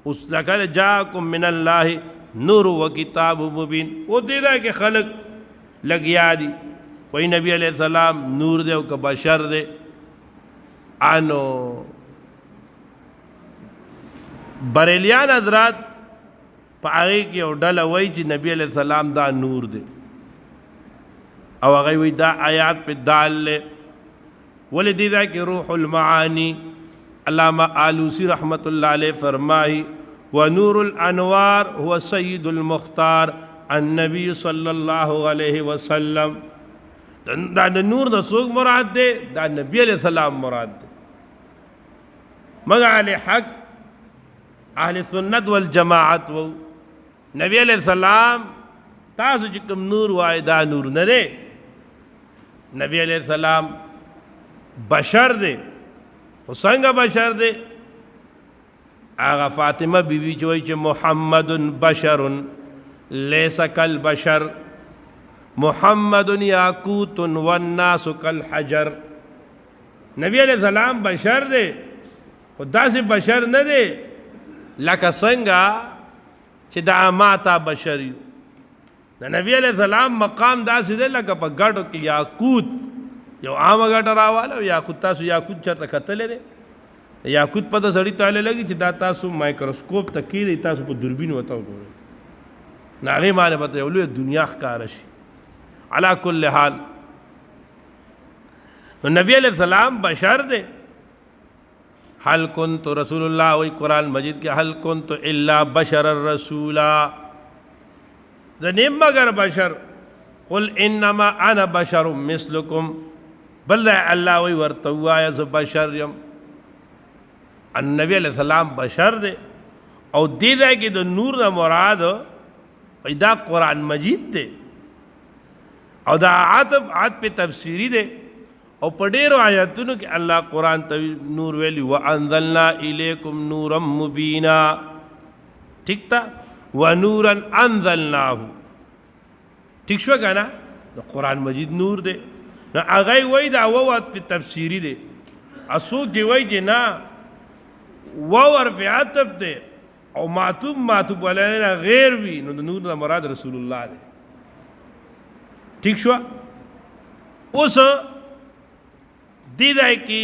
اس لقد جاءکم من اللہ نور و کتاب مبین. وہ دیدا کہ خلق لگیا دی وہی نبی علیہ السلام نور دے او کہ بشر دے. آنو بریلیان حضرات پا آگئی کی او ڈالا وی چی نبی علیہ السلام دا نور دے او آگئی وی دا آیات پہ دال لے. ولی دیدہ کی روح المعانی علامہ آلوسی رحمت اللہ علیہ فرمائی ونور الانوار هو سید المختار النبی صلی اللہ علیہ وسلم. دا نور دا سوک مراد دے دا نبی علیہ السلام مراد دے. مگر اہل حق اہل سنت والجماعت و نبی علیہ السلام تاسو چکم نور وائے دا نور نہ دے. نبی علیہ السلام بشر دے حسنگ بشر دے. آغا فاطمہ بی بی چوئی چھ محمد بشر لیس کل بشر محمد یاقوت والناس کالحجر. نبی علیہ السلام بشر دے خدا سے بشر نہ دے لکا سنگا چھ دا ماتا بشریو. نبی علیہ السلام مقام دا سے دے لکا پا گھٹو کی یاقوت یو عام گھٹا راوالا یاقوت تاسو یاقوت چرتا کتلے دے یاقوت پتا سڑی تالے لگی چھ دا تاسو مائکروسکوپ تکی دے تاسو پا دربین وطاو گوڑے ناغی مانے پتا یولو دنیا خکارشی. علا کل حال نبی علیہ السلام بشر دے. حل کنت رسول اللہ وی قرآن مجید کے حل کنت الا بشر الرسولا زنیم مگر بشر قل انما انا بشر مثلکم بل دے اللہ وی ورطوایا ز بشر یم. النبی علیہ السلام بشر دے او دے دے کہ دا نور دا مراد دا قرآن مجید دے او دا عطب پہ تفسیری دے او پڑیرو آیاتونو کہ اللہ قرآن تاوی نور ویلی وَأَنزَلْنَا إِلَيْكُمْ نُورًا مُبِينًا. ٹھیک تا وَنُورًا أَنزَلْنَاهُ ٹھیک شو گا نا قرآن مجید نور دے. اگئی وی دا ووات پہ تفسیری دے اسوک جی وی جی نا وور پہ عطب دے او معتوب علینا غیر بھی نور دا مراد رسول اللہ دے. ٹھیک شو اس دیدہ کی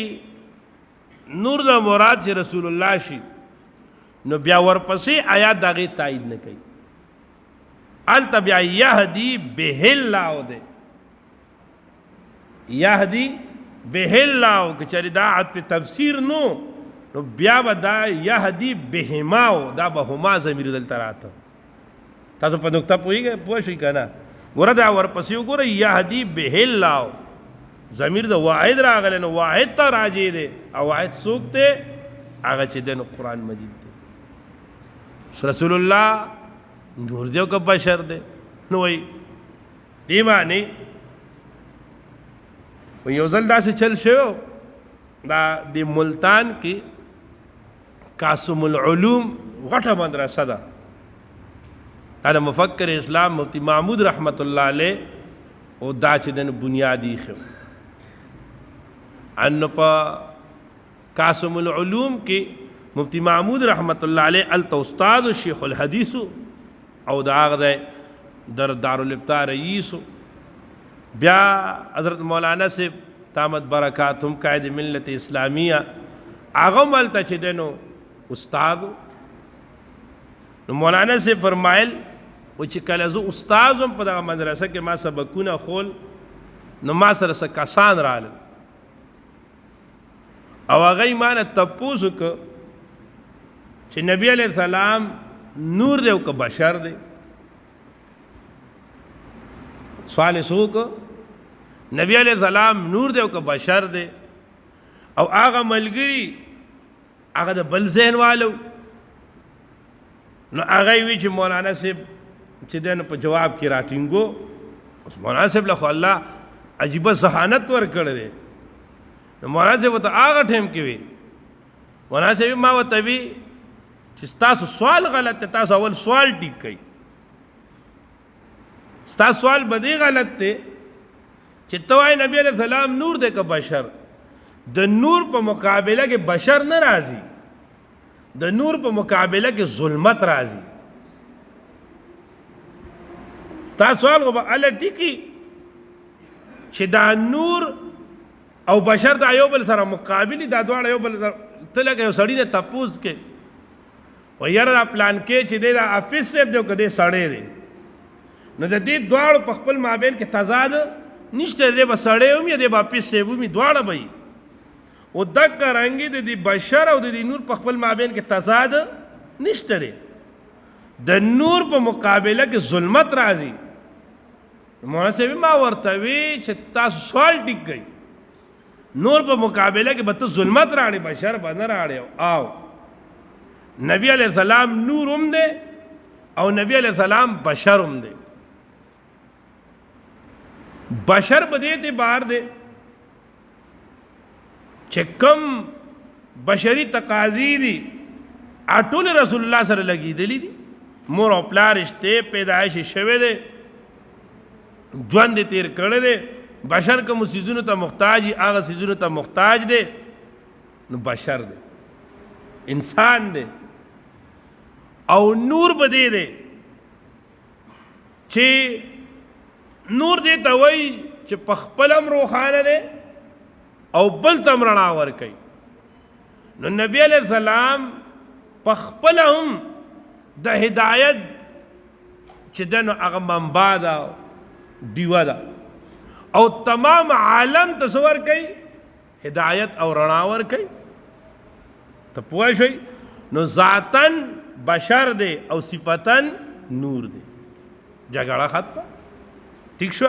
نور دا مراد چی رسول اللہ شی نو بیا ورپسی آیات داغی تائید نہ کئی. آلتا بیا یہدی بہلّہ دے یہدی بہلّہ کہ چری دا عد پہ تفسیر نو بیا با دا یہدی بہماو دا بہما زمیر دلتا راتا. تاسو پا نکتہ پوئی گئے پوشی کنا گورا دا ورپسیو گورا یہدی بہلّہ ضمیر دا واحد را آگلے نو واحد تا راجے دے او واحد سوکتے آگا چھ دے نو قرآن مجید دے. رسول اللہ نور دیو کا بشر دے نو وی دیمانی وی یوزل دا سے چل شو دا دی ملتان کی قاسم العلوم غٹا مدرسہ دا دا مفکر اسلام مفتی محمود رحمت اللہ علیہ او دا چھ دے نو بنیادی خو انو پا قاسم العلوم کی مفتی محمود رحمت اللہ علیہ التا استاد شیخ الحدیثو او دا آغا دے در دارالابطاء رئیسو. بیا حضرت مولانا سے تامت برکاتم قائد ملت اسلامیہ آغا ملتا چھ دینو استادو. مولانا سے فرمائل وہ چکل ازو استازم پا دا مدرسہ کے ما سبکونا خول نو ما سرسا کسان رالن او آغای مانا تپوسو که چھ نبی علیہ السلام نور دے او بشر دے. سوال سو که نبی علیہ السلام نور دے او بشر دے او آغا ملگری آغا دا بل ذہن والو نو آغای وی چھ مولانا سے چھ دین پا جواب کی راتنگو اس مولانا سے لخو اللہ عجیبہ ذہانت ور کر دے. مولانا سے وہ تو آگا ٹھیم کی وی مولانا سے بھی ما وہ تبھی تاسو سوال غلط تے تاسو اول سوال ٹھیک کئی تاسو سوال بدی غلط تے چتوائی نبی علیہ السلام نور دے کا بشر دا نور پا مقابلہ کے بشر نہ رازی د نور په مقابله کې ظلمت راځي. ستا سوال خو به هله ټیکي چې دا نور او بشر دا یو بل سره مقابلي، دا دواړه یو بل سره ته لکه یو سړي نه تپوس کې و یاره دا پلان کې چې دی دا حافظ صاحب دی او که دی سړی دی، نو د دې دواړو په خپل مابین کې تضاد نشته. دی به سړی هم یا دی به حافظ صاحب هم دواړه به وي. او دقه رنګې د دې بشر او د دې نور په خپل مابین کې تضاد نشته دی. د نور په مقابله کې ظلمت راځي. مولانا صاحب ما ورته وی چې تاسو سوال ټیک کړئ، نور په مقابله کې به ته ظلمت راړې، بشر به نه راړې. او نبی علیہ السلام نور هم دی او نبی علیہ السلام بشر هم دی. بشر به دې اعتبار دی چې کم بشری تقاضی دي ټول رسول الله سره لګېدلي دي. مور او پلار رشته پیدایش شوی دی، ژوند یې تیر کړی دی. بشر کومو څیزونو ته محتاج وي هغه څیزونو ته محتاج دی، نو بشر دی، انسان دی. او نور به دی دی چې نور دې ته وایي چې په خپل هم روښانه دی او بل ته هم رڼا ورکوي. نو نبی علیہ السلام په خپل هم د هدایت چې ده نو هغه منبع ده، ډیوه ده، او تمام عالم ته څه ورکوي؟ هدایت او رڼا ورکوي. ته پوه شئ؟ نو ذاتاً بشر دی او صفتاً نور دی. جګړه ختمه. ٹھیک شو؟